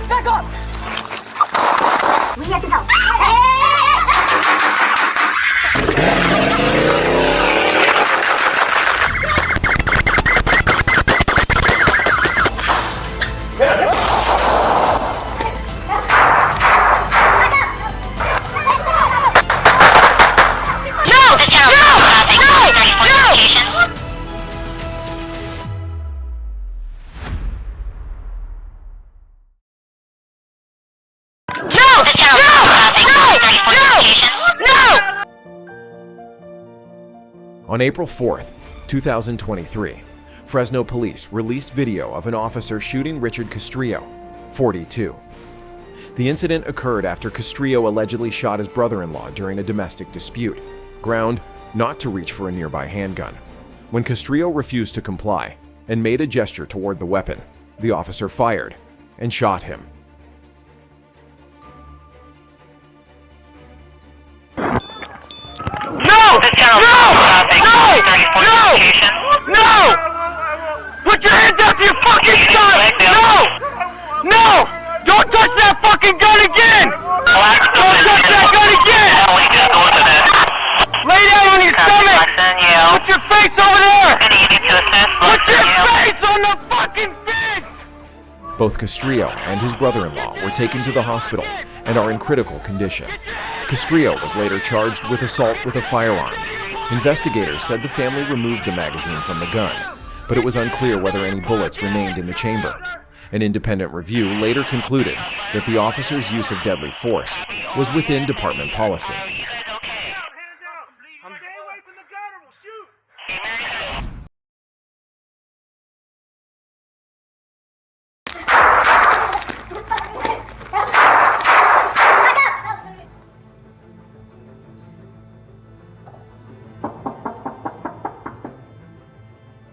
Back up! We have to go. On April 4th, 2023, Fresno police released video of an officer shooting Richard Castrillo, 42. The incident occurred after Castrillo allegedly shot his brother-in-law during a domestic dispute, ground not to reach for a nearby handgun. When Castrillo refused to comply and made a gesture toward the weapon, the officer fired and shot him. No! Put your hands up to your fucking gun! No! Don't touch that fucking gun again! Don't touch that gun again! Lay down on your stomach! Put your face over there! Put your face on the fucking bench! Both Castrillo and his brother-in-law were taken to the hospital and are in critical condition. Castrillo was later charged with assault with a firearm. Investigators said the family removed the magazine from the gun, but it was unclear whether any bullets remained in the chamber. An independent review later concluded that the officer's use of deadly force was within department policy.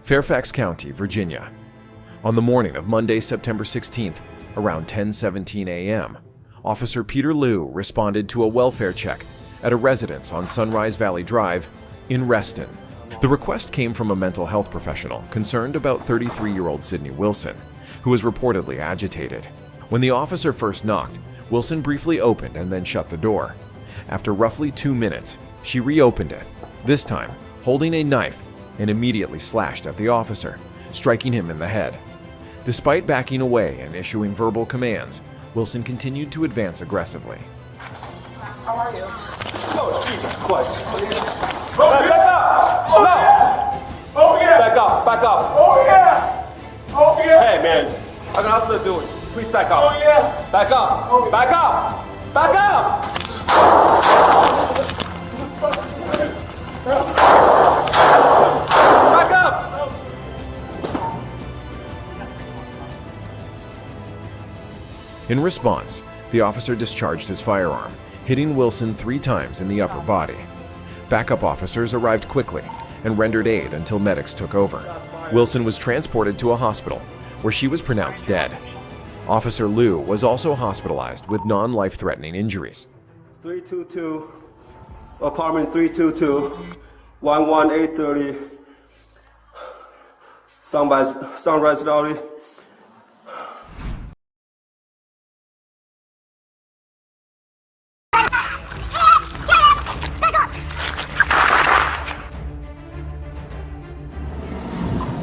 Fairfax County, Virginia. On the morning of Monday, September 16th, around 10:17 a.m., Officer Peter Liu responded to a welfare check at a residence on Sunrise Valley Drive in Reston. The request came from a mental health professional concerned about 33-year-old Sydney Wilson, who was reportedly agitated. When the officer first knocked, Wilson briefly opened and then shut the door. After roughly 2 minutes, she reopened it, this time holding a knife, and immediately slashed at the officer, striking him in the head. Despite backing away and issuing verbal commands, Wilson continued to advance aggressively. How are you? Oh, Jesus Christ. Back up! Oh, no! Oh, yeah! Back up, back up. Oh, yeah! Oh, yeah! Hey, man. How can I still do it? Please back up. Oh, yeah! Back up! Oh, yeah. Back up! Back up! Back up! In response, the officer discharged his firearm, hitting Wilson 3 times in the upper body. Backup officers arrived quickly and rendered aid until medics took over. Wilson was transported to a hospital, where she was pronounced dead. Officer Liu was also hospitalized with non-life-threatening injuries. 322, apartment 322, 11830, Sunrise Valley.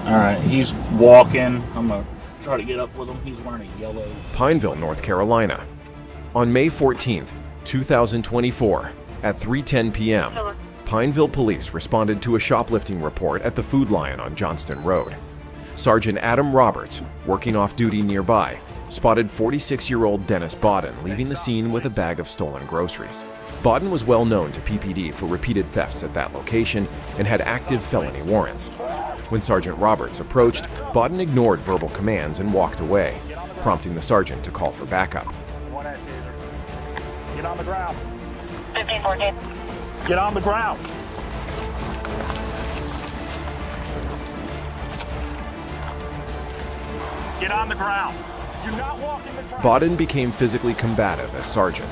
Alright, he's walking. I'm gonna try to get up with him. He's wearing a yellow. Pineville, North Carolina. On May 14th, 2024, at 3:10 p.m., Pineville police responded to a shoplifting report at the Food Lion on Johnston Road. Sergeant Adam Roberts, working off duty nearby, spotted 46-year-old Dennis Bodden leaving the scene with a bag of stolen groceries. Bodden was well known to PPD for repeated thefts at that location and had active felony warrants. When Sergeant Roberts approached, Bodden ignored verbal commands and walked away, prompting the sergeant to call for backup. Get on the ground. 1514. Get on the ground. Get on the ground. Do not walk in the traffic. Bodden became physically combative as sergeant.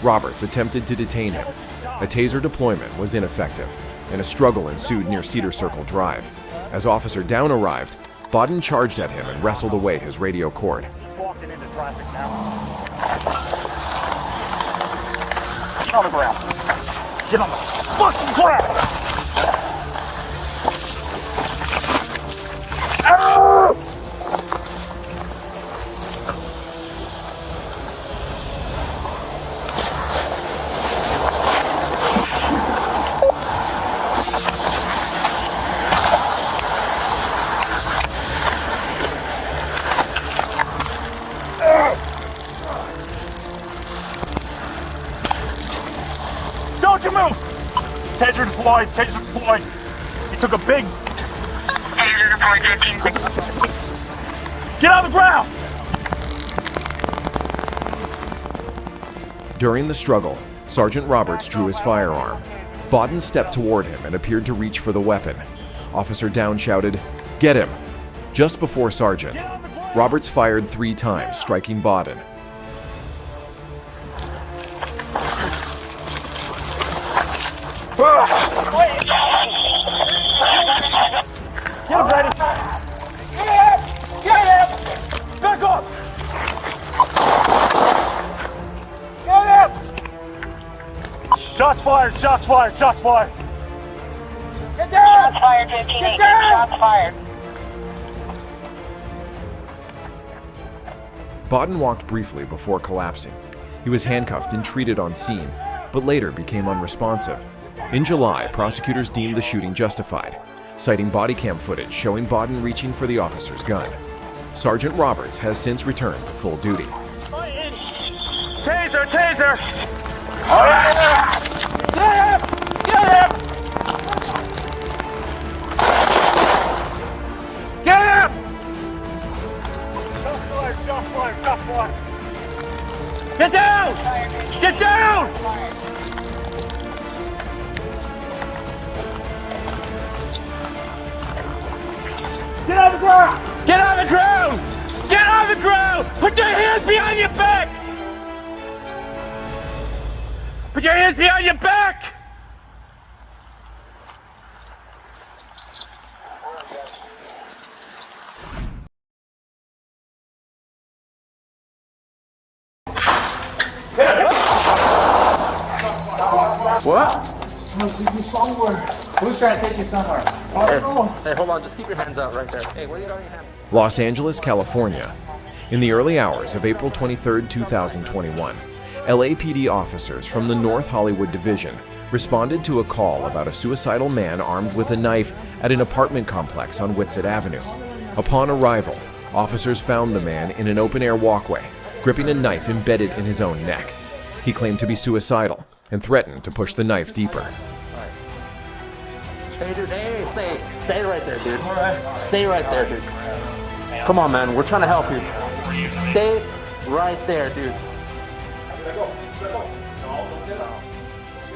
Roberts attempted to detain him. A taser deployment was ineffective, and a struggle ensued near Cedar Circle Drive. As Officer Down arrived, Bodden charged at him and wrestled away his radio cord. He's walking into traffic now. Get on the ground. Get on the fucking ground! Ow! Don't you move! Taser deployed, taser deployed. He took a big... Taser deployed 15. Get on the ground! During the struggle, Sergeant Roberts drew his firearm. Bodden stepped toward him and appeared to reach for the weapon. Officer Down shouted, "Get him!" Just before Sergeant, Roberts fired 3 times, striking Bodden. Get him, Brady! Get him! Back up! Get him! Shots fired, shots fired, shots fired! Get down! Shots fired 15. Get down! Shots fired. Bodden walked briefly before collapsing. He was handcuffed and treated on scene, but later became unresponsive. In July, prosecutors deemed the shooting justified, citing body cam footage showing Bodden reaching for the officer's gun. Sergeant Roberts has since returned to full duty. Taser, taser! Get him! Get him! Get him! Shot fired, shot fired, shot fired! Get down! Get down! Get on the ground! Get on the ground! Get on the ground! Put your hands behind your back! Put your hands behind your back! What? Who's trying to take you somewhere? Hey, hold on. Just keep your hands out right there. Hey, where are you going? Los Angeles, California. In the early hours of April 23, 2021, LAPD officers from the North Hollywood Division responded to a call about a suicidal man armed with a knife at an apartment complex on Whitsett Avenue. Upon arrival, officers found the man in an open-air walkway, gripping a knife embedded in his own neck. He claimed to be suicidal and threatened to push the knife deeper. Hey, dude. Hey, stay right there, dude. All right. Stay right there, dude. Come on, man. We're trying to help you. Stay right there, dude.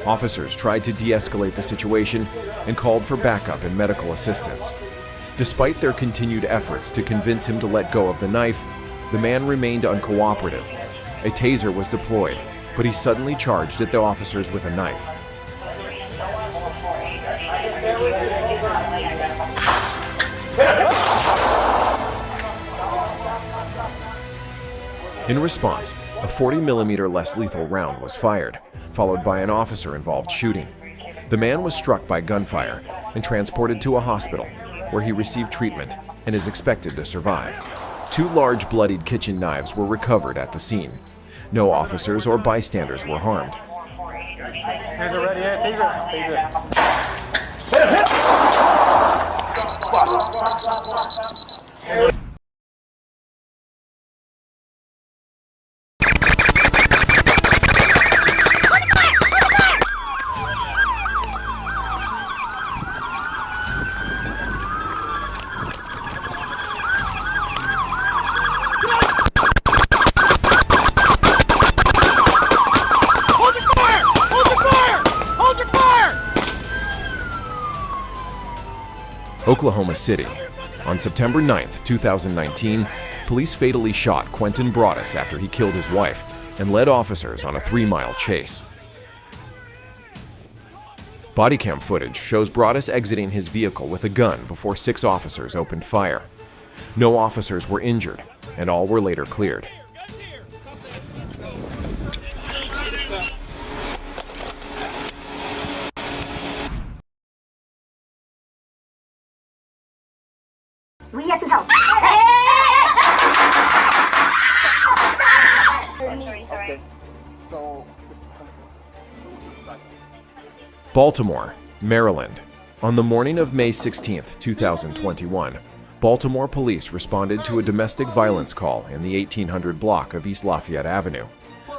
Officers tried to de-escalate the situation and called for backup and medical assistance. Despite their continued efforts to convince him to let go of the knife, the man remained uncooperative. A taser was deployed, but he suddenly charged at the officers with a knife. In response, a 40mm less lethal round was fired, followed by an officer-involved shooting. The man was struck by gunfire and transported to a hospital, where he received treatment and is expected to survive. 2 large bloodied kitchen knives were recovered at the scene. No officers or bystanders were harmed. Taser ready, yeah, taser. Oklahoma City. On September 9, 2019, police fatally shot Quentin Broaddus after he killed his wife and led officers on a 3-mile chase. Bodycam footage shows Broaddus exiting his vehicle with a gun before 6 officers opened fire. No officers were injured, and all were later cleared. Baltimore, Maryland. On the morning of May 16, 2021, Baltimore police responded to a domestic violence call in the 1800 block of East Lafayette Avenue.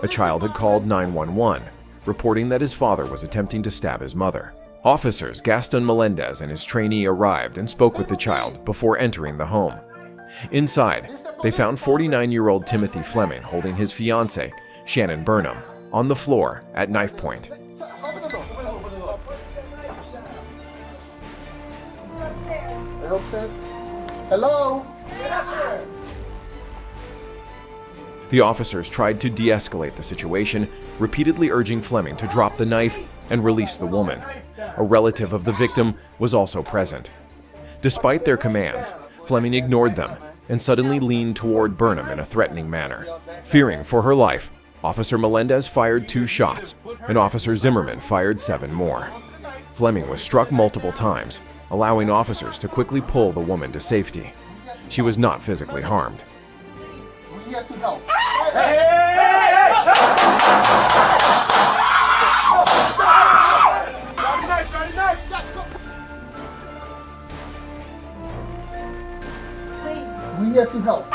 A child had called 911, reporting that his father was attempting to stab his mother. Officers Gaston Melendez and his trainee arrived and spoke with the child before entering the home. Inside, they found 49-year-old Timothy Fleming holding his fiancée, Shannon Burnham, on the floor at knife point. Hello? The officers tried to de-escalate the situation, repeatedly urging Fleming to drop the knife and release the woman. A relative of the victim was also present. Despite their commands, Fleming ignored them and suddenly leaned toward Burnham in a threatening manner. Fearing for her life, Officer Melendez fired 2 shots, and Officer Zimmerman fired 7 more. Fleming was struck multiple times, allowing officers to quickly pull the woman to safety. She was not physically harmed. We here to help. We here to help.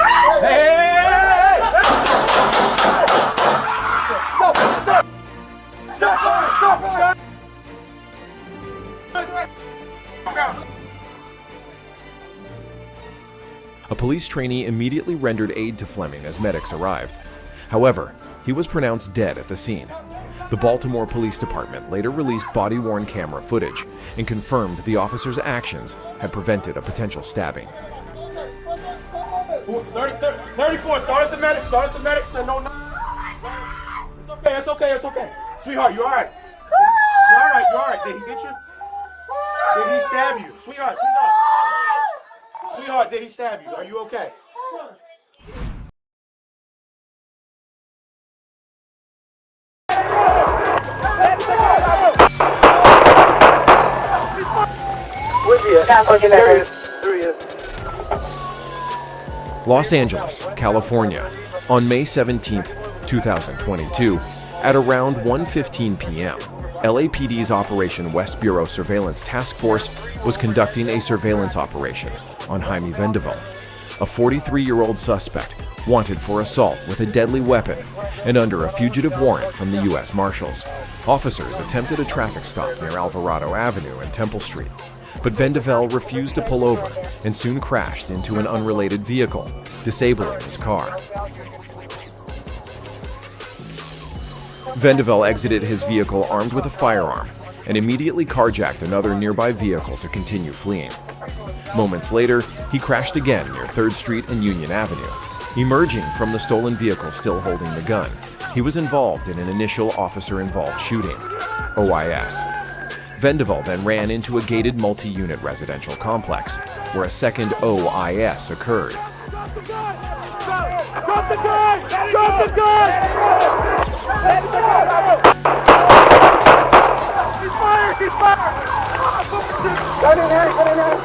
A police trainee immediately rendered aid to Fleming as medics arrived. However, he was pronounced dead at the scene. The Baltimore Police Department later released body-worn camera footage and confirmed the officer's actions had prevented a potential stabbing. 34, start us a medic, send no. It's okay. Sweetheart, you alright? You alright? Did he get you? Did he stab you? Sweetheart, did he stab you? Are you okay? Los Angeles, California, on May 17, 2022, at around 1:15 p.m., LAPD's Operation West Bureau Surveillance Task Force was conducting a surveillance operation on Jaime Vendaval, a 43-year-old suspect wanted for assault with a deadly weapon and under a fugitive warrant from the U.S. Marshals. Officers attempted a traffic stop near Alvarado Avenue and Temple Street, but Vendaval refused to pull over and soon crashed into an unrelated vehicle, disabling his car. Vendaval exited his vehicle armed with a firearm and immediately carjacked another nearby vehicle to continue fleeing. Moments later, he crashed again near 3rd Street and Union Avenue. Emerging from the stolen vehicle still holding the gun, he was involved in an initial officer-involved shooting, OIS. Vendaval then ran into a gated multi-unit residential complex, where a second OIS occurred. Drop the gun! Drop the gun! Drop the gun! He's fired! He's fired! Gun in hand! Gun in hand!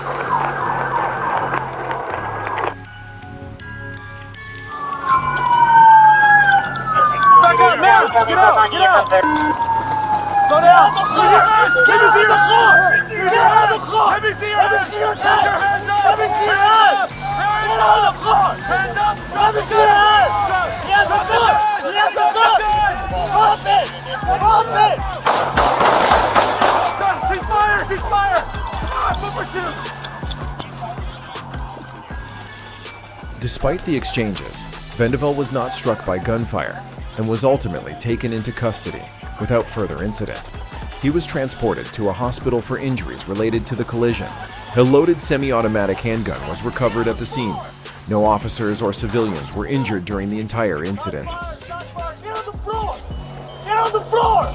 Back up now! Get up! Get up! Go down! Let me see your car! Get out of the car! Let me see your hands! Let me see your hands! Get out of the car! Hands up! Let me see your hands! He has a gun! He has a gun! Drop it! Drop it! He's fired! He's fired! Despite the exchanges, Vendaval was not struck by gunfire and was ultimately taken into custody without further incident. He was transported to a hospital for injuries related to the collision. A loaded semi-automatic handgun was recovered at the scene. No officers or civilians were injured during the entire incident. Get on the floor! Get on the floor!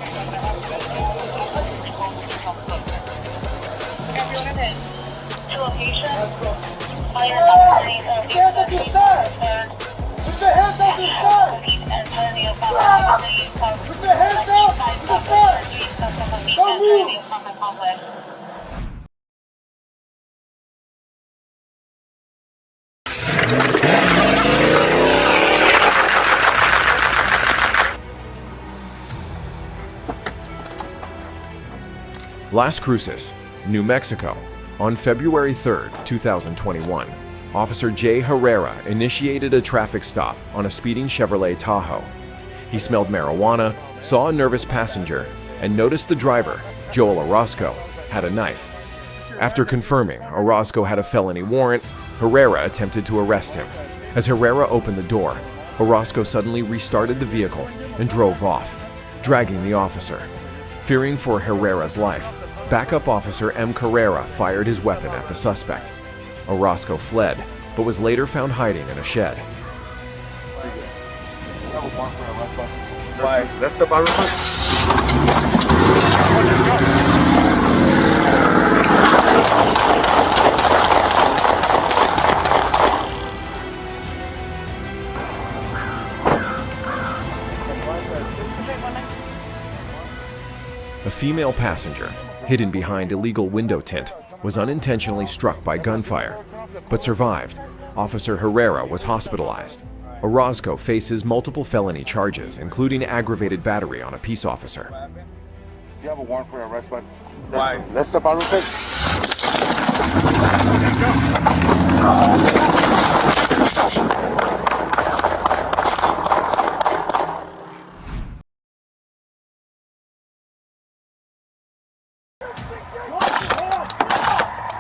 To location. Fire operating of the Hands up to the side! Put your hands up to the side! Put your hands up to the side! Don't move! Las Cruces, New Mexico, on February 3, 2021, Officer Jay Herrera initiated a traffic stop on a speeding Chevrolet Tahoe. He smelled marijuana, saw a nervous passenger, and noticed the driver, Joel Orozco, had a knife. After confirming Orozco had a felony warrant, Herrera attempted to arrest him. As Herrera opened the door, Orozco suddenly restarted the vehicle and drove off, dragging the officer. Fearing for Herrera's life, backup officer M. Carrera fired his weapon at the suspect. Orozco fled, but was later found hiding in a shed. Why? Let's step out real quick. A female passenger, hidden behind illegal window tint, was unintentionally struck by gunfire, but survived. Officer Herrera was hospitalized. Orozco faces multiple felony charges, including aggravated battery on a peace officer. You have a warrant for arrest, bud? Why? Let's step out real quick.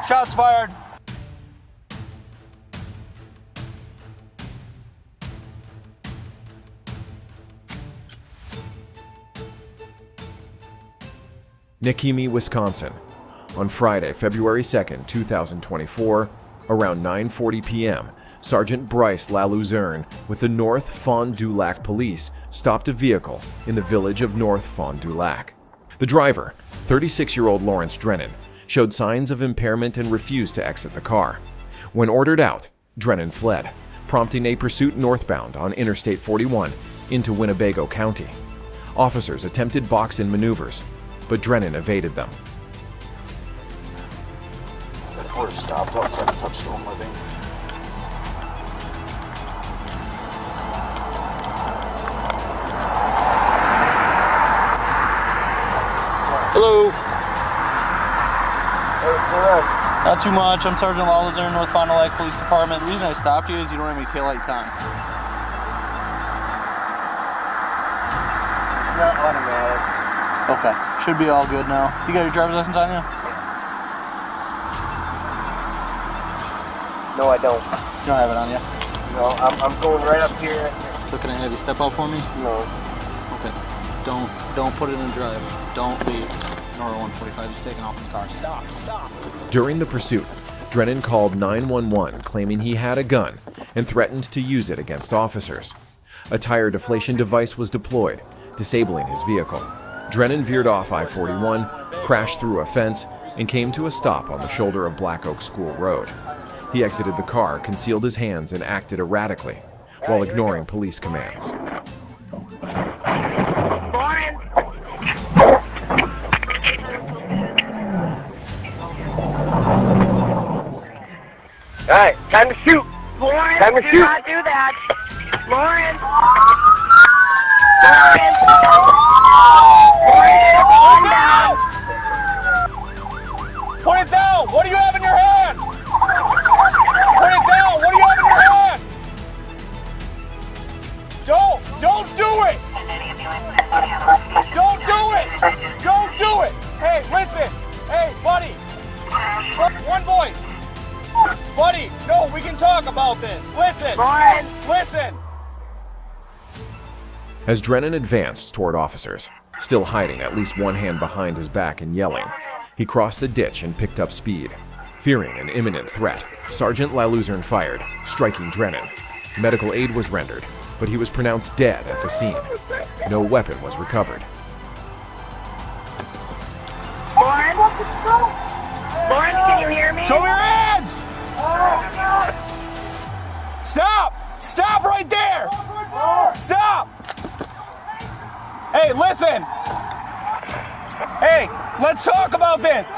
Shots fired. Nikemi, Wisconsin. On Friday, February 2, 2024, around 9:40 p.m., Sergeant Bryce LaLuzerne with the North Fond du Lac Police stopped a vehicle in the village of North Fond du Lac. The driver, 36-year-old Lawrence Drennan, showed signs of impairment and refused to exit the car. When ordered out, Drennan fled, prompting a pursuit northbound on Interstate 41 into Winnebago County. Officers attempted box-in maneuvers, but Drennan evaded them. We're stopped outside the Touchstone Living. Hello. Hey, what's going on? Not too much. I'm Sergeant Lawlazerne, North Fond du Lac Police Department. The reason I stopped you is you don't have any taillights on. It's not automatic. Okay. Should be all good now. Do you got your driver's license on you? No, I don't. You don't have it on you? No, I'm going right up here. So can I have you step out for me? No. Okay. Don't put it in drive. Don't leave. Nora 145 is taking off in the car. Stop. During the pursuit, Drennan called 911 claiming he had a gun and threatened to use it against officers. A tire deflation device was deployed, disabling his vehicle. Drennan veered off I-41, crashed through a fence, and came to a stop on the shoulder of Black Oak School Road. He exited the car, concealed his hands, and acted erratically, while ignoring police commands. All right, time to shoot. Lawrence, Time to do shoot. not do that. Lawrence. Lawrence. Put it down! What do you have in your hand? Put it down! What do you have in your hand? Don't do it! Don't do it! Don't do it! Hey, listen! Hey, buddy! One voice! Buddy, no, we can talk about this. Listen! Lawrence. Listen! As Drennan advanced toward officers, still hiding at least one hand behind his back and yelling, he crossed a ditch and picked up speed. Fearing an imminent threat, Sergeant LaLuzerne fired, striking Drennan. Medical aid was rendered, but he was pronounced dead at the scene. No weapon was recovered. Lawrence. Lawrence, can you hear me? Show me your hands! Stop! Stop right there! Stop! Hey, listen! Hey, let's talk about this!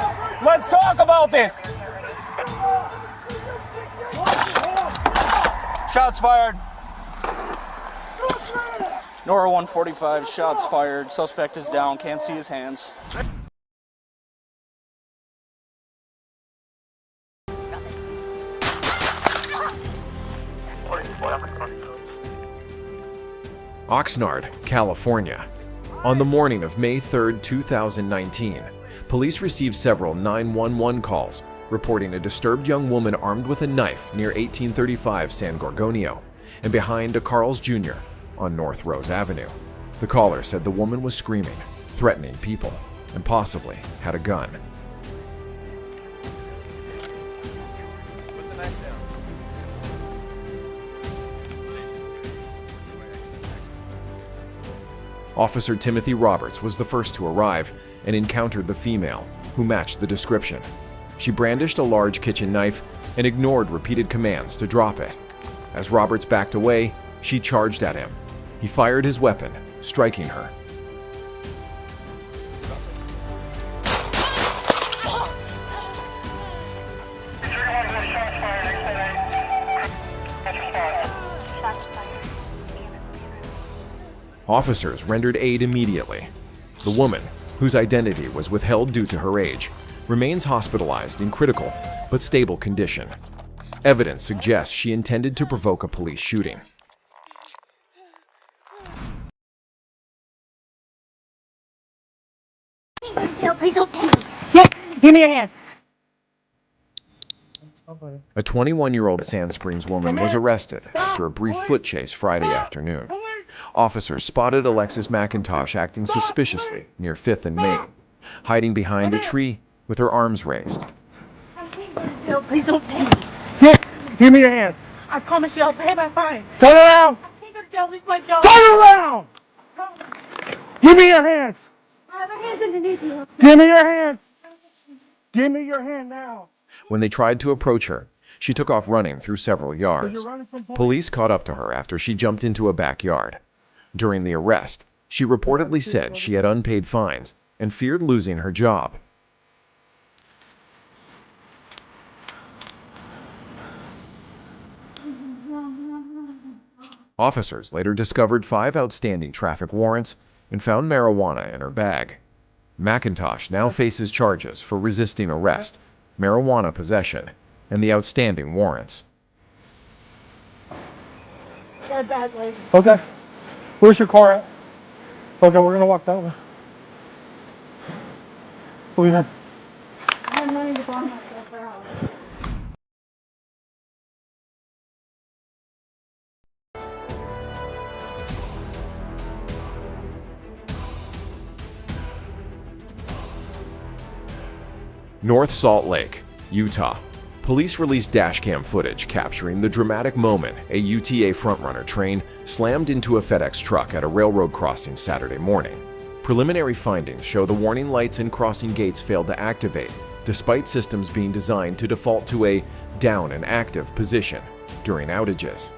Let's talk about this! Shots fired. Nora 145, shots fired. Suspect is down, can't see his hands. Oxnard, California. On the morning of May 3, 2019, police received several 911 calls reporting a disturbed young woman armed with a knife near 1835 San Gorgonio and behind a Carl's Jr. on North Rose Avenue. The caller said the woman was screaming, threatening people, and possibly had a gun. Officer Timothy Roberts was the first to arrive and encountered the female, who matched the description. She brandished a large kitchen knife and ignored repeated commands to drop it. As Roberts backed away, she charged at him. He fired his weapon, striking her. Officers rendered aid immediately. The woman, whose identity was withheld due to her age, remains hospitalized in critical but stable condition. Evidence suggests she intended to provoke a police shooting. Please don't give me your hands. A 21-year-old Sand Springs woman was arrested after a brief foot chase Friday afternoon. Officers spotted Alexis McIntosh acting suspiciously near 5th and Main, hiding behind a tree with her arms raised. Please don't pay me. Give me your hands. I promise you I'll pay my fine. Turn around. I can't go to jail, lose my job. Turn around. Give me your hands. I have my hands underneath you. Give me your hands. Give me your hand now. When they tried to approach her, she took off running through several yards. Police caught up to her after she jumped into a backyard. During the arrest, she reportedly said she had unpaid fines and feared losing her job. Officers later discovered 5 outstanding traffic warrants and found marijuana in her bag. McIntosh now faces charges for resisting arrest, marijuana possession, and the outstanding warrants. You're a bad lady. Okay. Where's your car at? Okay, we're gonna walk that way. What do you have? I have money to buy myself out. North Salt Lake, Utah. Police released dashcam footage capturing the dramatic moment a UTA frontrunner train slammed into a FedEx truck at a railroad crossing Saturday morning. Preliminary findings show the warning lights and crossing gates failed to activate, despite systems being designed to default to a down and active position during outages.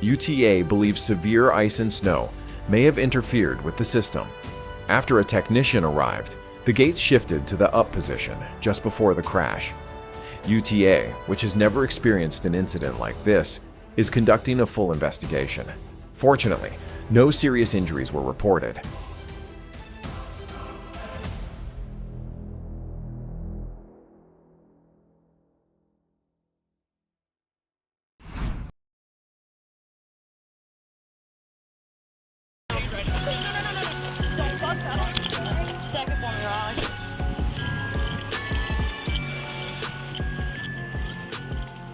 UTA believes severe ice and snow may have interfered with the system. After a technician arrived, the gates shifted to the up position just before the crash. UTA, which has never experienced an incident like this, is conducting a full investigation. Fortunately, no serious injuries were reported.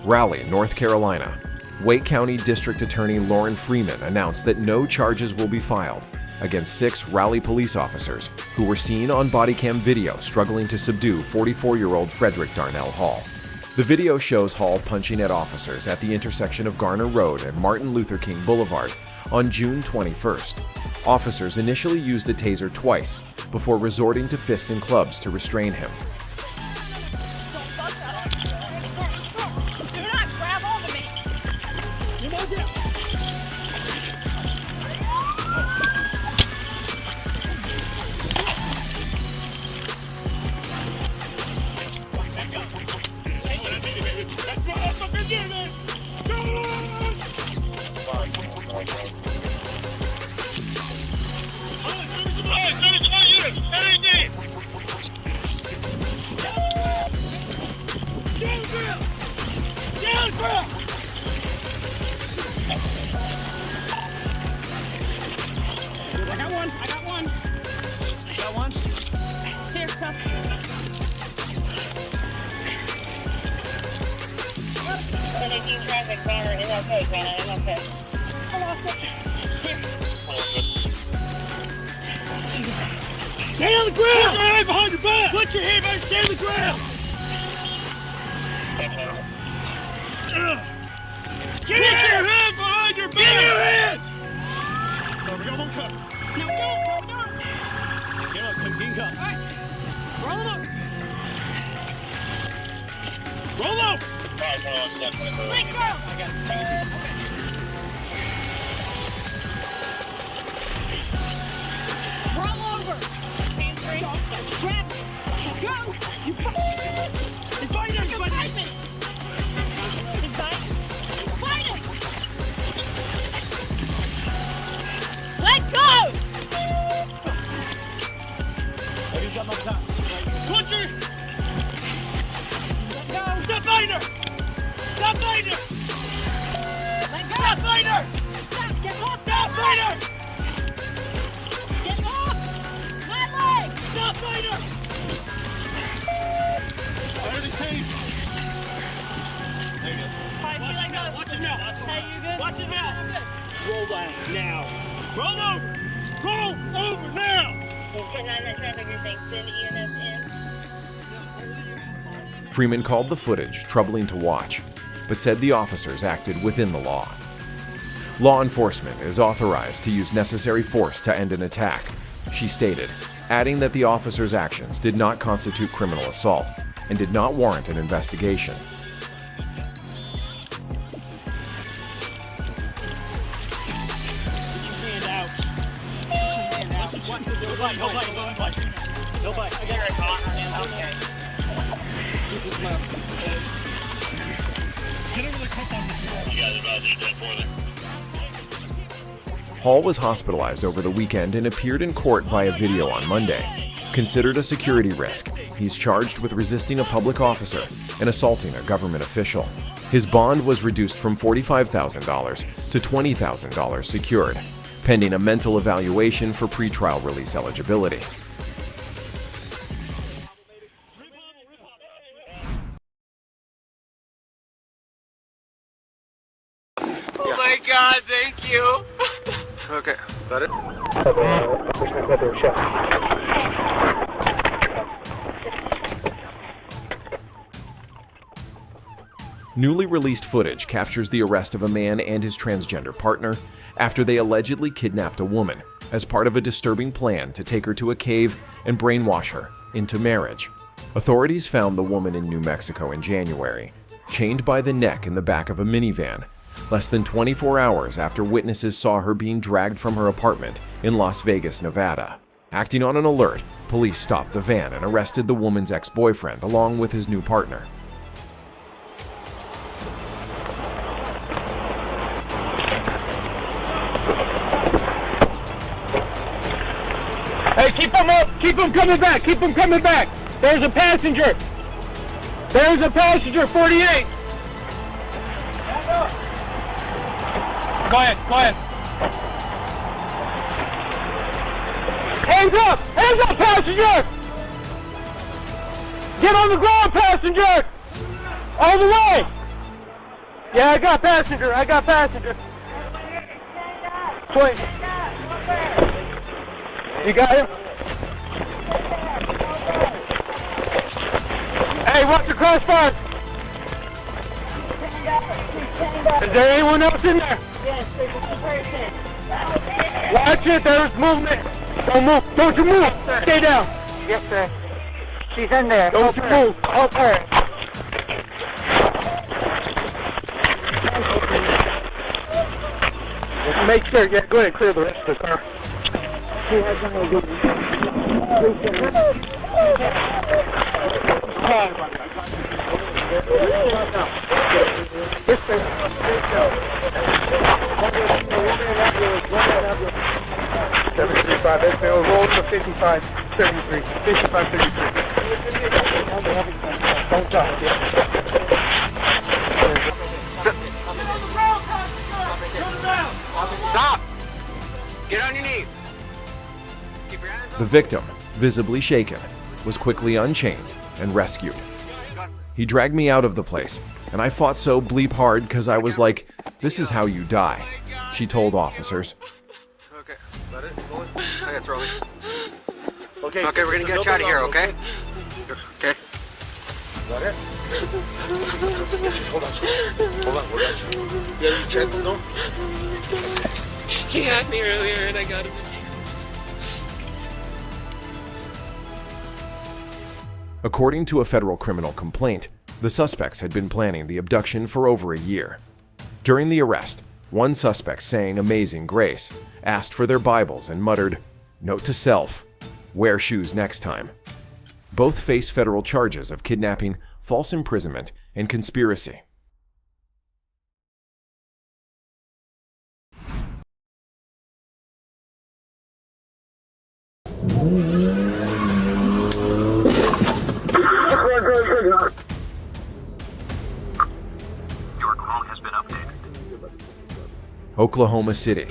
Raleigh, North Carolina. Wake County District Attorney Lauren Freeman announced that no charges will be filed against 6 Raleigh police officers who were seen on body cam video struggling to subdue 44-year-old Frederick Darnell Hall. The video shows Hall punching at officers at the intersection of Garner Road and Martin Luther King Boulevard on June 21st. Officers initially used a taser twice before resorting to fists and clubs to restrain him. Traffic banner is okay, banner is okay. Stay on the ground! Put your hand behind your back! Put your hand behind, stay on the ground! Get your hand behind your back! Get your hands! Cover, y'all don't cover. No, don't. Get up, get cuff. All right. Roll him over. Roll over! Let go! I got it. Roll over. Hands free. Grab. Go. You fight him. You fight me. You fight. Fight him. Let go. He's got no time. Put your... Let go. Step fighter. Stop fighter! Let go. Stop fighter! Stop. Get off. Stop fighter! Get off. My leg. Stop fighter! Better the case. There you go. Watch his mouth. Watch his mouth. Hey, you good? Watch his mouth. Roll down now. Roll over. Roll over now. He's getting on that traffic, you're saying send EMS in. Freeman called the footage troubling to watch, but said the officers acted within the law. Law enforcement is authorized to use necessary force to end an attack, she stated, adding that the officers' actions did not constitute criminal assault and did not warrant an investigation. No bite. I got it. Okay. Hall was hospitalized over the weekend and appeared in court via video on Monday. Considered a security risk, he's charged with resisting a public officer and assaulting a government official. His bond was reduced from $45,000 to $20,000 secured, pending a mental evaluation for pretrial release eligibility. Oh my God, thank you. Okay, got it? Newly released footage captures the arrest of a man and his transgender partner after they allegedly kidnapped a woman as part of a disturbing plan to take her to a cave and brainwash her into marriage. Authorities found the woman in New Mexico in January, chained by the neck in the back of a minivan, less than 24 hours after witnesses saw her being dragged from her apartment in Las Vegas, Nevada. Acting on an alert, police stopped the van and arrested the woman's ex-boyfriend along with his new partner. Hey, keep them up! Keep them coming back! Keep them coming back! There's a passenger! There's a passenger, 48! Go ahead, go ahead. Hands up! Hands up, passenger! Get on the ground, passenger! All the way! Yeah, I got passenger, I got passenger. Wait. You got him? Hey, watch your crossbar! Is there anyone else in there? Yes, there's a person. Watch it, there's movement. Don't move, don't you move. Stay down. Yes, sir. She's in there. Don't you move. Help her. Make sure, yeah, go ahead, clear the rest of the car. She has something to do. Yes, sir. 735, that's the roll to 55, 33, 55, 33. Don't stop. Get on your knees. Keep your hands up. The victim, visibly shaken, was quickly unchained and rescued. He dragged me out of the place, and I fought so bleep hard because I was like, this is how you die, she told officers. Okay, is that it? Boy? I got Rolly. Okay, Okay, we're gonna get you out of here, okay? Okay. Is that it? Hold on. Yeah, you checked, no? He had me earlier and I got him. According to a federal criminal complaint, the suspects had been planning the abduction for over a year. During the arrest, one suspect sang Amazing Grace, asked for their Bibles, and muttered, "Note to self, wear shoes next time." Both face federal charges of kidnapping, false imprisonment, and conspiracy. Oklahoma City,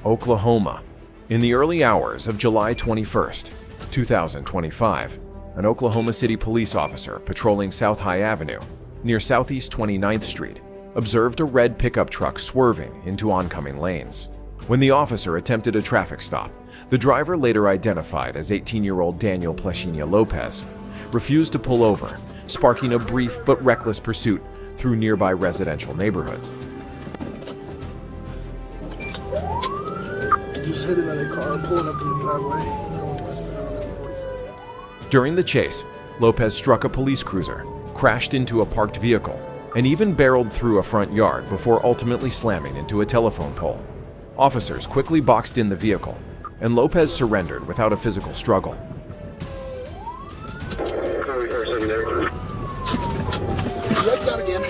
Oklahoma. In the early hours of July 21st, 2025, an Oklahoma City police officer patrolling South High Avenue, near Southeast 29th Street, observed a red pickup truck swerving into oncoming lanes. When the officer attempted a traffic stop, the driver, later identified as 18-year-old Daniel Pleshinia Lopez, refused to pull over, sparking a brief but reckless pursuit through nearby residential neighborhoods. Just hit another car pulling up to the driveway, going westbound at 47. During the chase, Lopez struck a police cruiser, crashed into a parked vehicle, and even barreled through a front yard before ultimately slamming into a telephone pole. Officers quickly boxed in the vehicle, and Lopez surrendered without a physical struggle. Wrecked out again.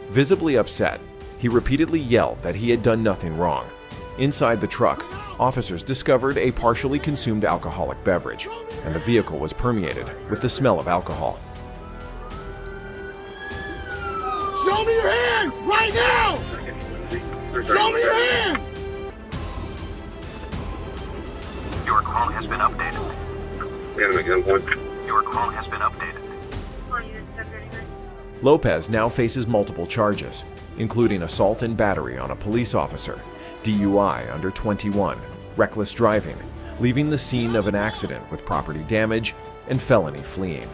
Visibly upset, he repeatedly yelled that he had done nothing wrong. Inside the truck, officers discovered a partially consumed alcoholic beverage, and the vehicle was permeated with the smell of alcohol. Show me your hands right now! Show me your hands! Your call has been updated. Your call has been updated. Lopez now faces multiple charges, including assault and battery on a police officer, DUI under 21, reckless driving, leaving the scene of an accident with property damage, and felony fleeing.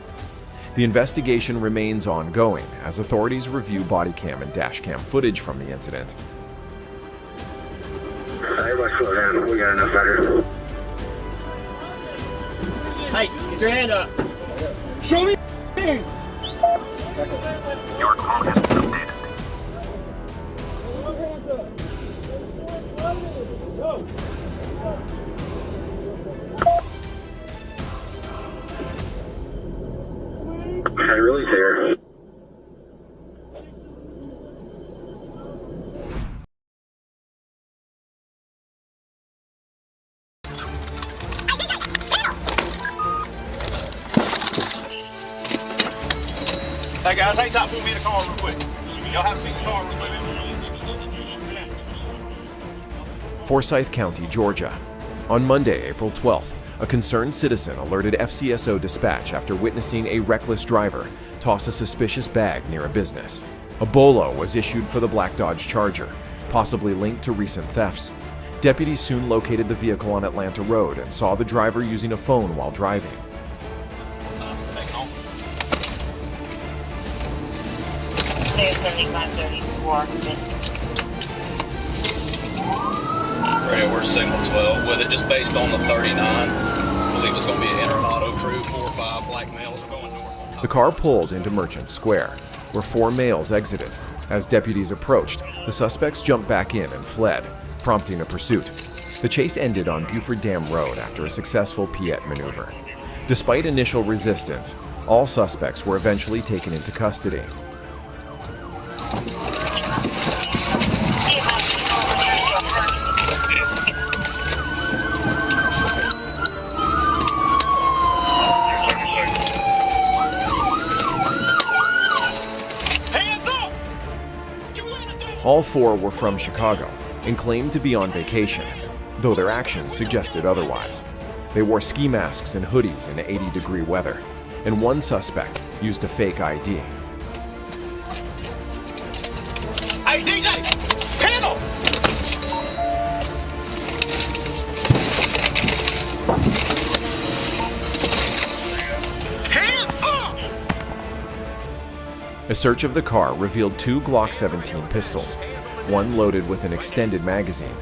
The investigation remains ongoing as authorities review body cam and dash cam footage from the incident. Everybody slow down. We got enough out here. Hey, get your hand up. Show me your hands! Your call has been updated. I really care. Hey guys, hang tight, put me in the car real quick. Y'all have a seat in the car real quick. Forsyth County, Georgia. On Monday, April 12th, a concerned citizen alerted FCSO dispatch after witnessing a reckless driver toss a suspicious bag near a business. A bolo was issued for the black Dodge Charger, possibly linked to recent thefts. Deputies soon located the vehicle on Atlanta Road and saw the driver using a phone while driving. Radio, we're signal 12 with it, just based on the 39. I believe it's going to be an enter an auto crew, 4 or 5 black males are going north. The car pulled into Merchant Square, where 4 males exited. As deputies approached, the suspects jumped back in and fled, prompting a pursuit. The chase ended on Buford Dam Road after a successful Piet maneuver. Despite initial resistance, all suspects were eventually taken into custody. Hands up! You in All 4 were from Chicago and claimed to be on vacation, though their actions suggested otherwise. They wore ski masks and hoodies in 80-degree weather, and one suspect used a fake ID. Hey, DJ! Handle! Hands up! A search of the car revealed 2 Glock 17 pistols, one loaded with an extended magazine,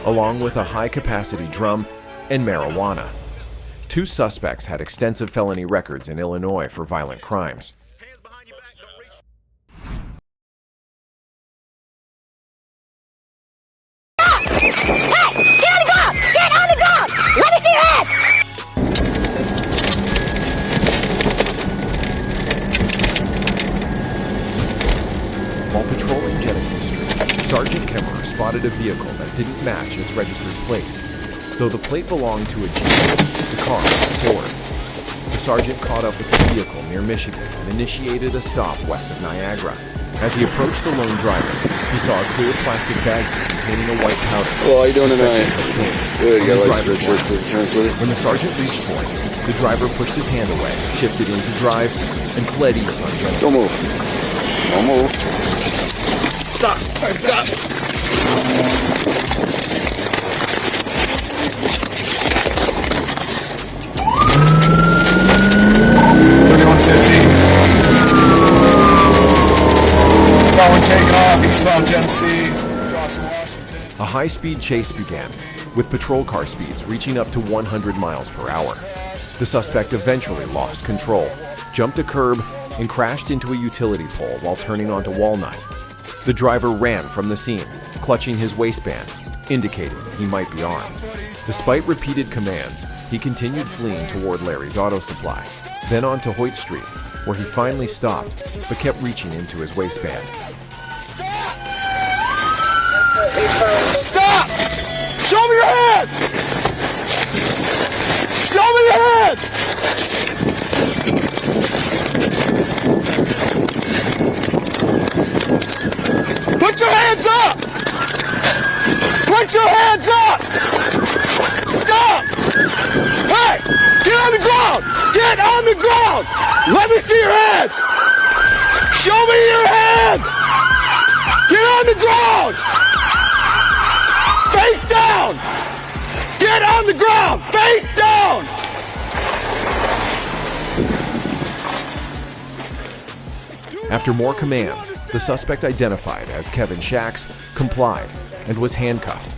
along with a high-capacity drum and marijuana. 2 suspects had extensive felony records in Illinois for violent crimes. Hey! Get on the ground! Get on the ground! Let me see your hands! While patrolling Genesee Street, Sergeant Kemmerer spotted a vehicle that didn't match its registered plate. Though the plate belonged to a Jeep, the car was a Ford. The sergeant caught up with the vehicle near Michigan and initiated a stop west of Niagara. As he approached the lone driver, he saw a clear plastic bag containing a white powder. Well, how you doing tonight? Good, you got a license for insurance with it? When the sergeant reached for it, the driver pushed his hand away, shifted into drive, and fled east on Genesee. Don't move. Don't move. Stop! Stop! A high-speed chase began, with patrol car speeds reaching up to 100 miles per hour. The suspect eventually lost control, jumped a curb, and crashed into a utility pole while turning onto Walnut. The driver ran from the scene, clutching his waistband, indicating he might be armed. Despite repeated commands, he continued fleeing toward Larry's Auto Supply, then onto Hoyt Street, where he finally stopped, but kept reaching into his waistband. Stop! Show me your hands! Show me your hands! Put your hands up! Put your hands up! Stop! Hey! Get on the ground! Get on the ground! Let me see your hands! Show me your hands! Get on the ground! Face down! Get on the ground! Face down! After more commands, the suspect identified as Kevin Shax complied and was handcuffed.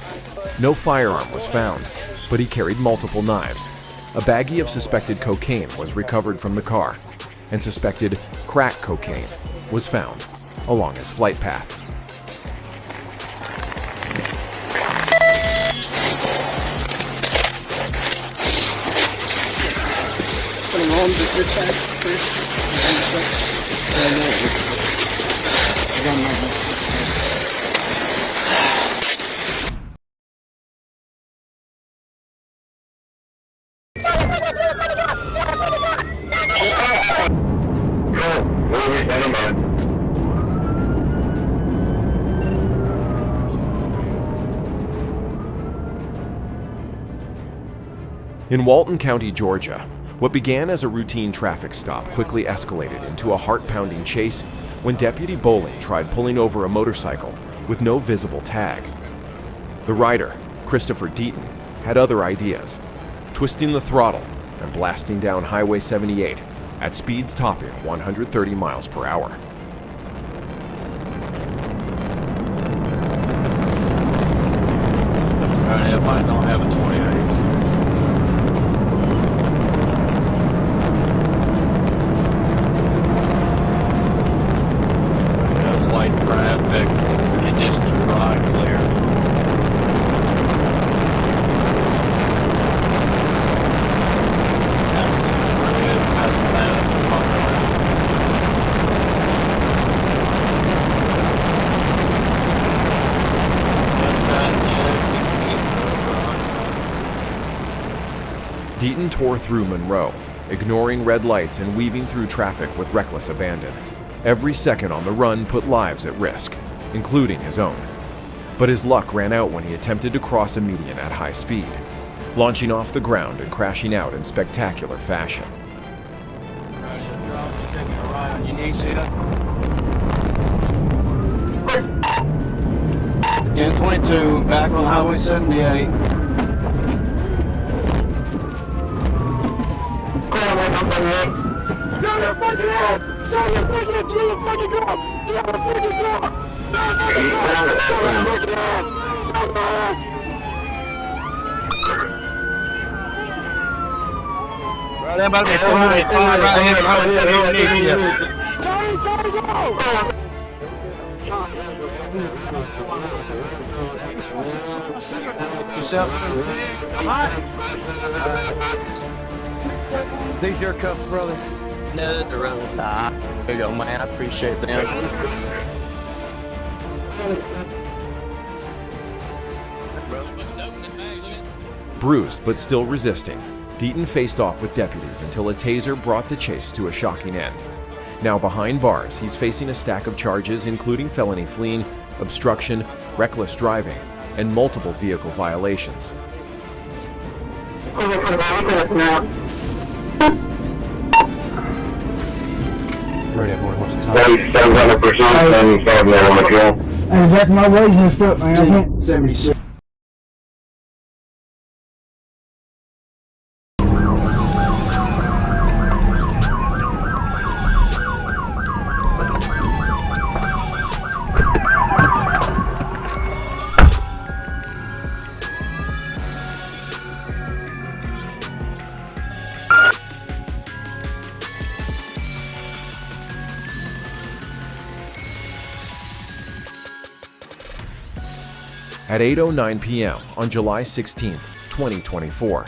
No firearm was found, but he carried multiple knives. A baggie of suspected cocaine was recovered from the car, and suspected crack cocaine was found along his flight path. Put him on this side first. In Walton County, Georgia, what began as a routine traffic stop quickly escalated into a heart-pounding chase when Deputy Bowling tried pulling over a motorcycle with no visible tag. The rider, Christopher Deaton, had other ideas, twisting the throttle and blasting down Highway 78 at speeds topping 130 miles per hour. Alright, if I don't have a 28. Light traffic, and just drive clear. Deaton tore through Monroe, ignoring red lights and weaving through traffic with reckless abandon. Every second on the run put lives at risk. including his own. But his luck ran out when he attempted to cross a median at high speed, launching off the ground and crashing out in spectacular fashion. 1022, back on Highway 78. These your cups, brother? No, they're around the top. There you go, man. I appreciate that. Bruised but still resisting, Deaton faced off with deputies until a taser brought the chase to a shocking end. Now behind bars, he's facing a stack of charges including felony fleeing, obstruction, reckless driving, and multiple vehicle violations. That's my ways messed up, man. 76. At 8:09 p.m. on July 16, 2024,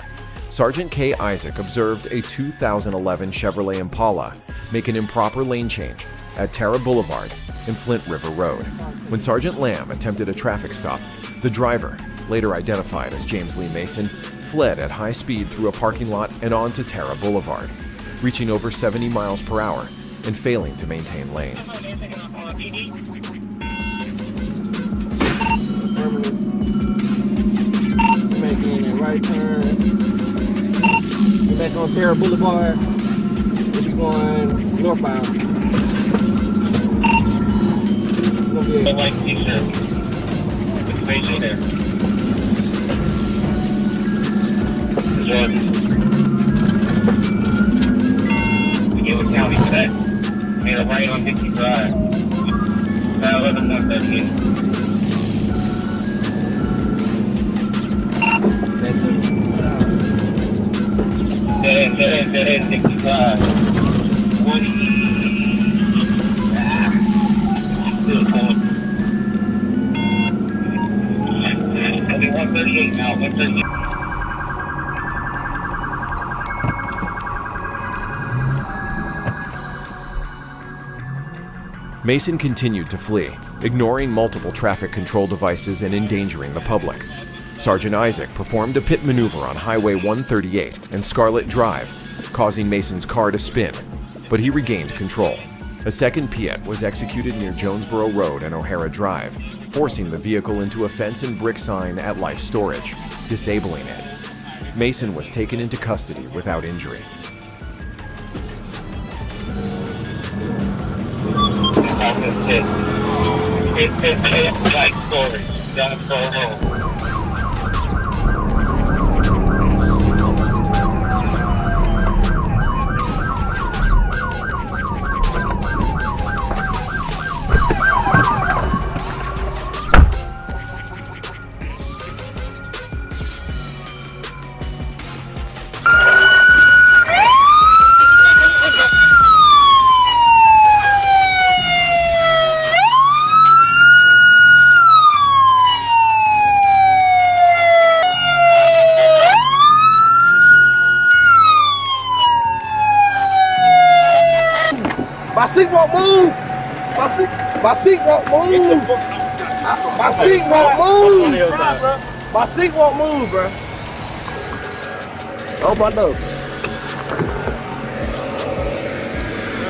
Sergeant K. Isaac observed a 2011 Chevrolet Impala make an improper lane change at Terra Boulevard and Flint River Road. When Sergeant Lamb attempted a traffic stop, the driver, later identified as James Lee Mason, fled at high speed through a parking lot and onto Terra Boulevard, reaching over 70 miles per hour and failing to maintain lanes. Making a right turn. We're back on Terra Boulevard. We'll be going northbound. The white t-shirt. With facial hair. Jordan. We gave a county for that. Made a right on Dixie Drive. 511-138. Dead end, 65. 20. Still calling. I'll be 138 now, 138. Mason continued to flee, ignoring multiple traffic control devices and endangering the public. Sergeant Isaac performed a pit maneuver on Highway 138 and Scarlet Drive, causing Mason's car to spin, but he regained control. A second piet was executed near Jonesboro Road and O'Hara Drive, forcing the vehicle into a fence and brick sign at Life Storage, disabling it. Mason was taken into custody without injury. It's Life Storage, Jonesboro Road. My seat won't move. My seat won't move. My seat won't move. My seat won't move, bro. Oh my nose.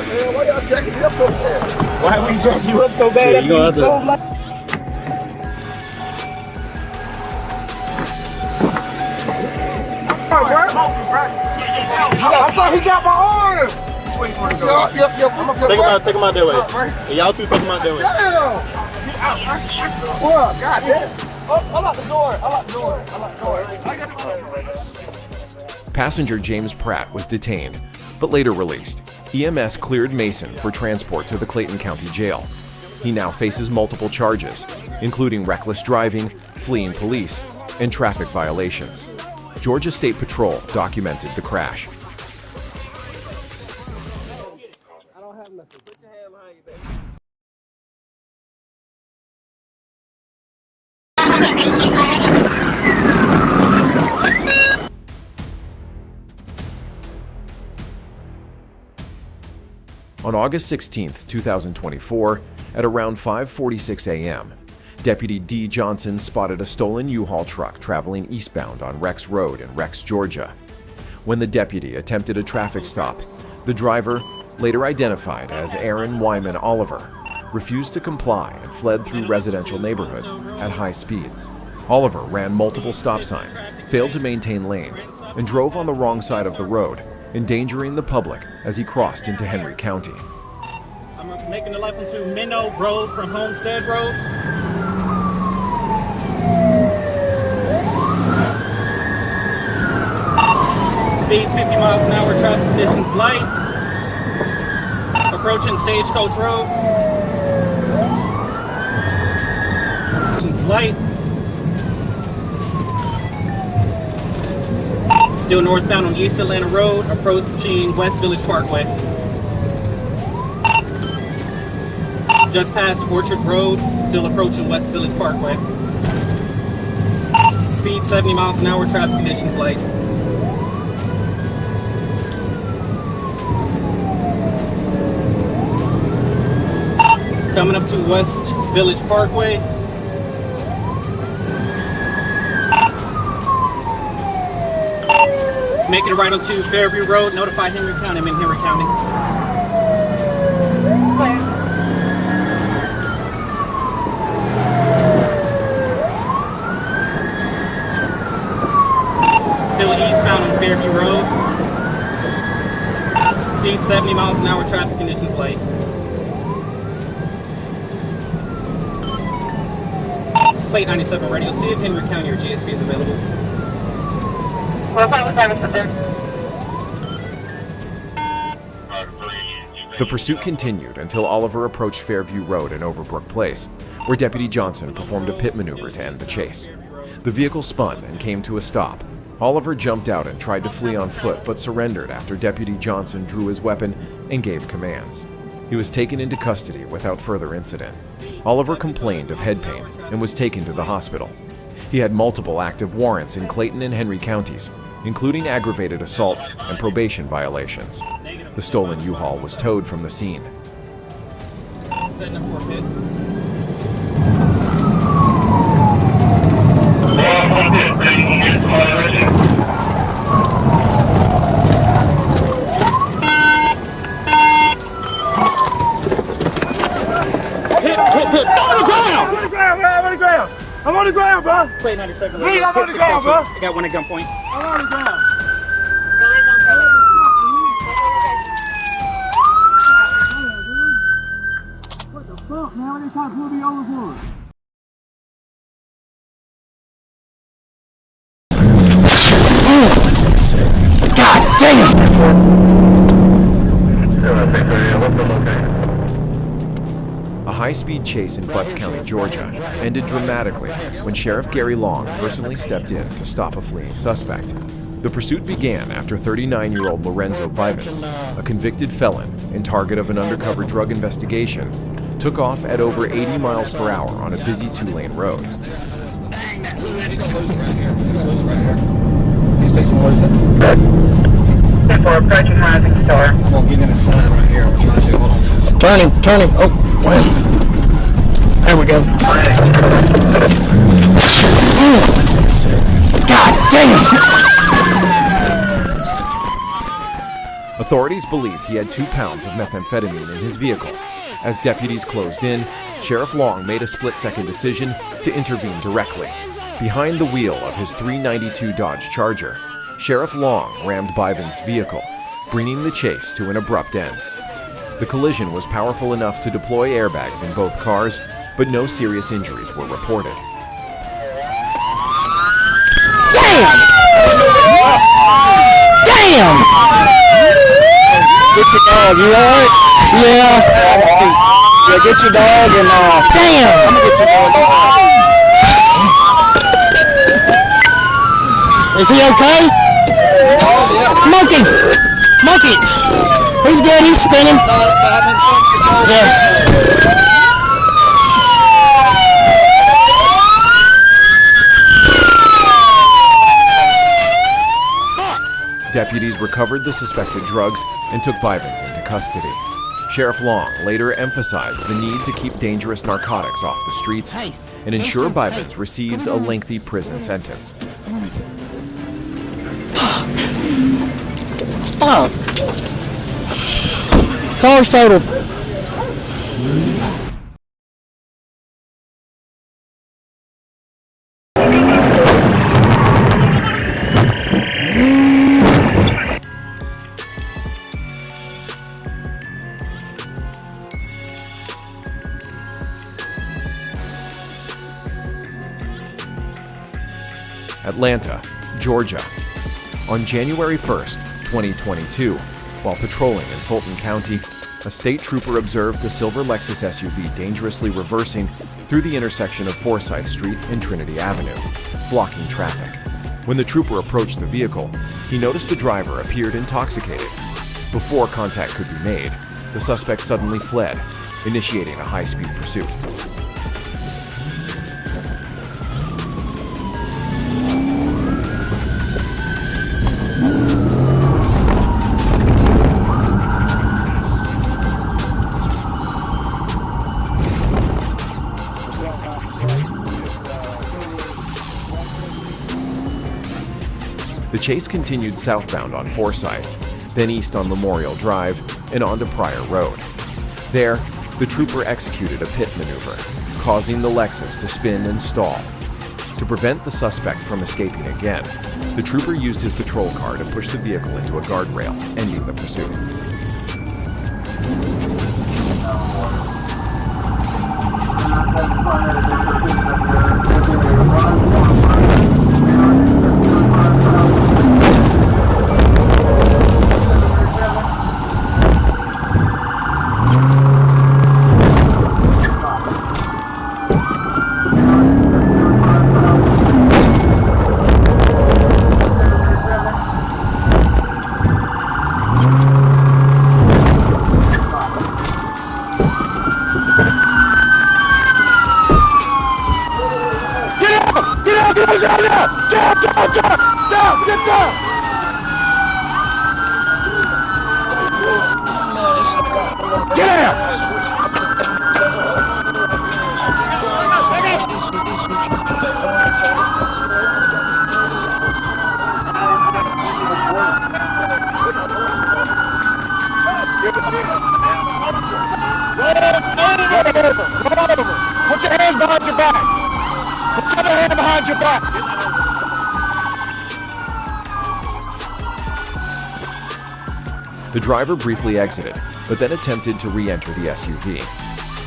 Man, why y'all jacking me up so bad? Why we jacking you up so bad? Yeah, you gonna have to I thought he got my arm. Yep. Take him out that way. Hey, y'all two take him out that way. Damn. What? God damn. I'm out the door. I'm out the door. Passenger James Pratt was detained, but later released. EMS cleared Mason for transport to the Clayton County Jail. He now faces multiple charges, including reckless driving, fleeing police, and traffic violations. Georgia State Patrol documented the crash. On August 16, 2024, at around 5:46 a.m., Deputy D. Johnson spotted a stolen U-Haul truck traveling eastbound on Rex Road in Rex, Georgia. When the deputy attempted a traffic stop, the driver, later identified as Aaron Wyman Oliver, refused to comply and fled through residential neighborhoods at high speeds. Oliver ran multiple stop signs, failed to maintain lanes, and drove on the wrong side of the road, endangering the public as he crossed into Henry County. I'm making the left into Minnow Road from Homestead Road. Speeds 50 miles an hour, traffic conditions light. Approaching Stagecoach Road. Conditions light. Still northbound on East Atlanta Road, approaching West Village Parkway. Just past Orchard Road, still approaching West Village Parkway. Speed 70 miles an hour, traffic conditions light. Coming up to West Village Parkway. Making it right onto Fairview Road. Notify Henry County. I'm in Henry County. Still eastbound on Fairview Road. Speed 70 miles an hour. Traffic conditions light. Plate 97 radio. See if Henry County or GSP is available. The pursuit continued until Oliver approached Fairview Road and Overbrook Place, where Deputy Johnson performed a pit maneuver to end the chase. The vehicle spun and came to a stop. Oliver jumped out and tried to flee on foot, but surrendered after Deputy Johnson drew his weapon and gave commands. He was taken into custody without further incident. Oliver complained of head pain and was taken to the hospital. He had multiple active warrants in Clayton and Henry counties, including aggravated assault and probation violations. The stolen U-Haul was towed from the scene. Setting up for a pit. Hit. I'm on the ground. I'm on the ground, bro. Plate 97. Please, I'm on the ground, bro. I got one at gunpoint. I'm on the ground. What the fuck, man? What are they trying to pull me over for? God dang A high-speed chase in Butts County, Georgia, ended dramatically when Sheriff Gary Long personally stepped in to stop a fleeing suspect. The pursuit began after 39-year-old Lorenzo Bivens, a convicted felon and target of an undercover drug investigation, took off at over 80 miles per hour on a busy two-lane road. He's fixing what is it? For approaching housing store. I'm gonna get in a sign right here. I'm trying to hold on. Turn him. Oh, wait. There we go. God dang it! Authorities believed he had 2 pounds of methamphetamine in his vehicle. As deputies closed in, Sheriff Long made a split-second decision to intervene directly. Behind the wheel of his .392 Dodge Charger, Sheriff Long rammed Biven's vehicle, bringing the chase to an abrupt end. The collision was powerful enough to deploy airbags in both cars, but no serious injuries were reported. Damn! Damn! Get your dog, you alright? Yeah. Yeah, get your dog and damn! I'm gonna get your dog. Is he okay? Monkey! Monkey! He's good, he's spinning. Yeah. Deputies recovered the suspected drugs and took Bivens into custody. Sheriff Long later emphasized the need to keep dangerous narcotics off the streets and ensure Bivens receives a lengthy prison sentence. Fuck! Car's totaled. Atlanta, Georgia. On January 1st, 2022, while patrolling in Fulton County, a state trooper observed a silver Lexus SUV dangerously reversing through the intersection of Forsyth Street and Trinity Avenue, blocking traffic. When the trooper approached the vehicle, he noticed the driver appeared intoxicated. Before contact could be made, the suspect suddenly fled, initiating a high-speed pursuit. The chase continued southbound on Forsyth, then east on Memorial Drive and onto Pryor Road. There, the trooper executed a pit maneuver, causing the Lexus to spin and stall. To prevent the suspect from escaping again, the trooper used his patrol car to push the vehicle into a guardrail, ending the pursuit. Put your hands behind your back. Put your other hand behind your back. The driver briefly exited, but then attempted to re-enter the SUV.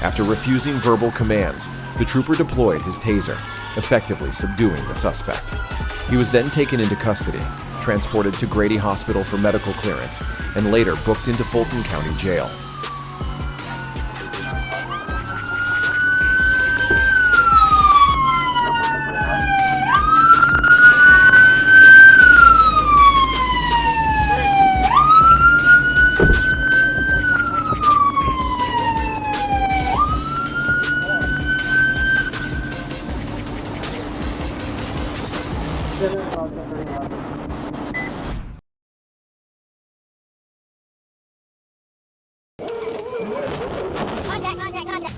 After refusing verbal commands, the trooper deployed his taser, effectively subduing the suspect. He was then taken into custody, transported to Grady Hospital for medical clearance, and later booked into Fulton County Jail. Contact.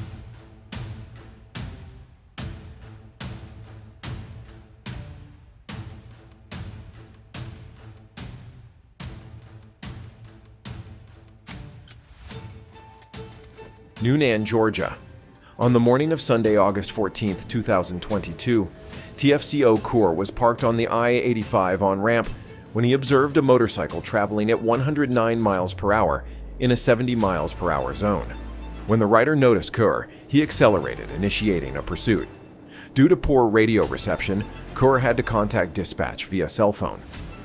Newnan, Georgia. On the morning of Sunday, August 14, 2022, TFCO Corps was parked on the I-85 on-ramp when he observed a motorcycle traveling at 109 miles per hour in a 70 miles per hour zone. When the rider noticed Kerr, he accelerated, initiating a pursuit. Due to poor radio reception, Kerr had to contact dispatch via cell phone.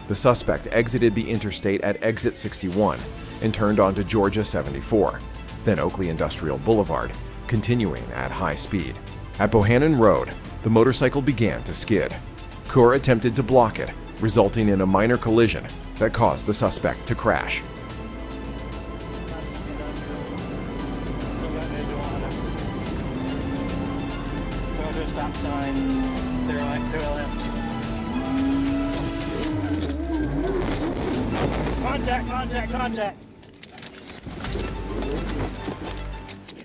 The suspect exited the interstate at exit 61 and turned onto Georgia 74, then Oakley Industrial Boulevard, continuing at high speed. At Bohannon Road, the motorcycle began to skid. Kerr attempted to block it, resulting in a minor collision that caused the suspect to crash. Stop sign. Clear left. Contact.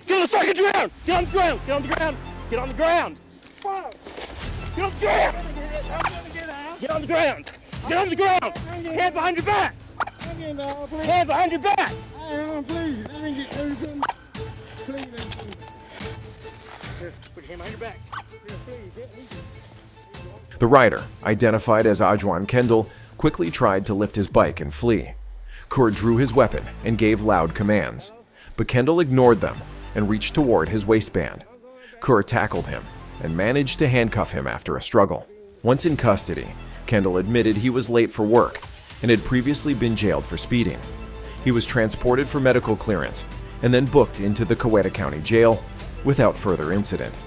Get on the fucking ground! Get on the ground! Get on the ground! Get on the ground! Get on the ground! Get on the ground! Get on the ground! Hand behind your back! Hand behind your back! Please, let me get something. Please. Here, put your hand behind your back. The rider, identified as Ajwan Kendall, quickly tried to lift his bike and flee. Kerr drew his weapon and gave loud commands, but Kendall ignored them and reached toward his waistband. Kerr tackled him and managed to handcuff him after a struggle. Once in custody, Kendall admitted he was late for work and had previously been jailed for speeding. He was transported for medical clearance and then booked into the Coweta County Jail without further incident.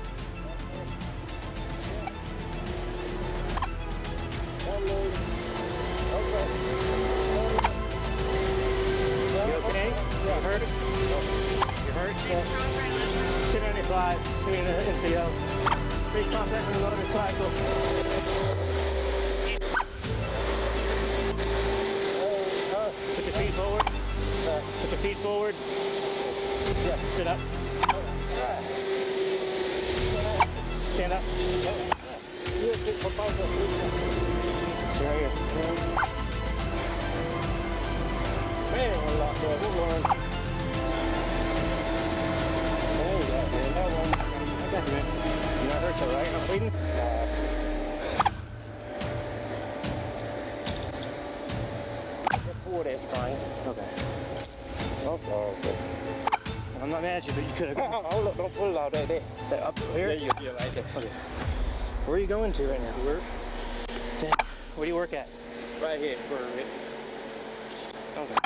Put your feet forward. Put your feet forward. Yeah, sit up. Stand up. Right here. Man, we're locked there. Good one. Oh, yeah, man. That one. I got you, man. You're not hurt, though, right? I'm bleeding. Forward is fine. Okay. Okay. I'm not mad at you, but you could have. Oh, look, don't pull it out there. Up here? Yeah, you're right there. Okay. Where are you going to right now? Work. Where do you work at? Right here. Okay.